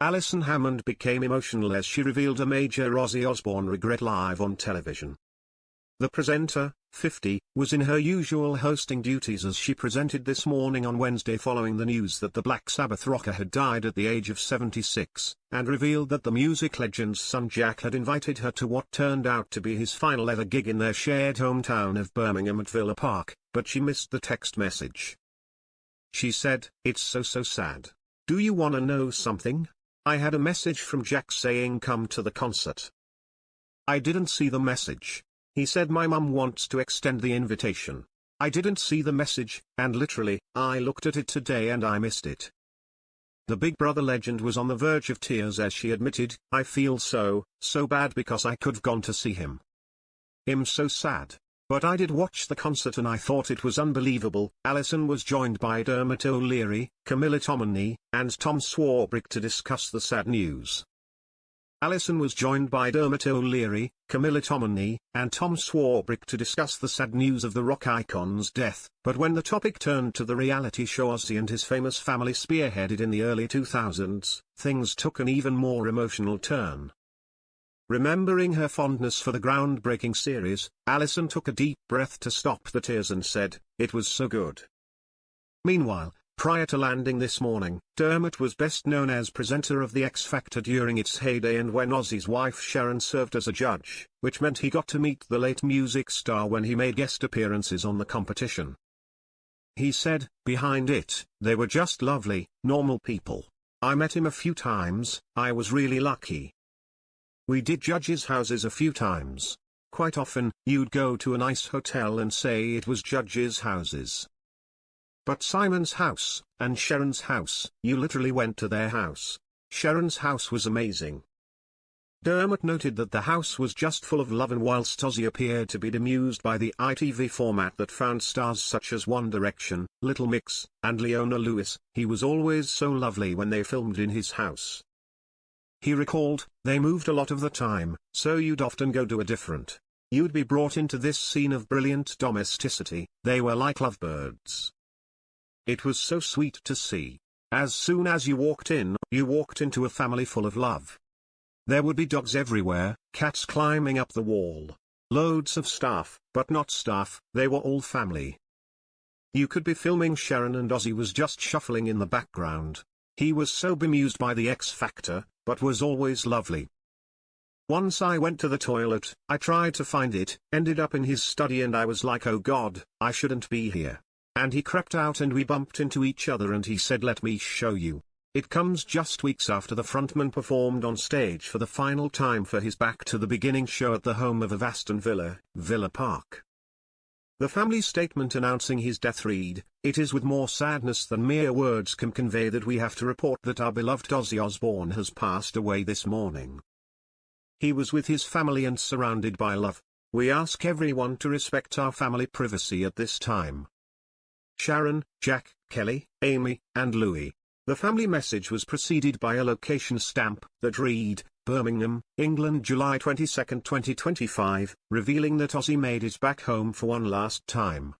Alison Hammond became emotional as she revealed a major Ozzy Osbourne regret live on television. The presenter, 50, was in her usual hosting duties as she presented this morning on Wednesday following the news that the Black Sabbath rocker had died at the age of 76, and revealed that the music legend's son Jack had invited her to what turned out to be his final ever gig in their shared hometown of Birmingham at Villa Park, but she missed the text message. She said, "It's so sad. Do you wanna know something? I had a message from Jack saying come to the concert. I didn't see the message. He said my mum wants to extend the invitation. I didn't see the message, and literally, I looked at it today and I missed it." The Big Brother legend was on the verge of tears as she admitted, "I feel so bad because I could've gone to see him. I'm so sad. But I did watch the concert and I thought it was unbelievable." Alison was joined by Dermot O'Leary, Camilla Tominey, and Tom Swarbrick to discuss the sad news. Alison was joined by Dermot O'Leary, Camilla Tominey, and Tom Swarbrick to discuss the sad news of the rock icon's death, but when the topic turned to the reality show Ozzy and his famous family spearheaded in the early 2000s, things took an even more emotional turn. Remembering her fondness for the groundbreaking series, Alison took a deep breath to stop the tears and said, "It was so good." Meanwhile, prior to landing this morning, Dermot was best known as presenter of The X Factor during its heyday and when Ozzy's wife Sharon served as a judge, which meant he got to meet the late music star when he made guest appearances on the competition. He said, "Behind it, they were just lovely, normal people. I met him a few times, I was really lucky. We did judges' houses a few times. Quite often, you'd go to a nice hotel and say it was judges' houses. But Simon's house, and Sharon's house, you literally went to their house. Sharon's house was amazing." Dermot noted that the house was just full of love, and whilst Ozzy appeared to be bemused by the ITV format that found stars such as One Direction, Little Mix, and Leona Lewis, he was always so lovely when they filmed in his house. He recalled, "They moved a lot of the time, so you'd often go to a different. You'd be brought into this scene of brilliant domesticity, they were like lovebirds. It was so sweet to see. As soon as you walked into a family full of love. There would be dogs everywhere, cats climbing up the wall. Loads of staff, but not staff, they were all family. You could be filming Sharon and Ozzy was just shuffling in the background. He was so bemused by the X Factor, but was always lovely. Once I went to the toilet, I tried to find it, ended up in his study and I was like, oh God, I shouldn't be here. And he crept out and we bumped into each other and he said, let me show you. It comes just weeks after the frontman performed on stage for the final time for his Back to the Beginning show at the home of Aston Villa, Villa Park. The family statement announcing his death read, "It is with more sadness than mere words can convey that we have to report that our beloved Ozzy Osbourne has passed away this morning. He was with his family and surrounded by love. We ask everyone to respect our family privacy at this time. Sharon, Jack, Kelly, Amy, and Louis." The family message was preceded by a location stamp that read, Birmingham, England, July 22, 2025, revealing that Ozzy made it back home for one last time.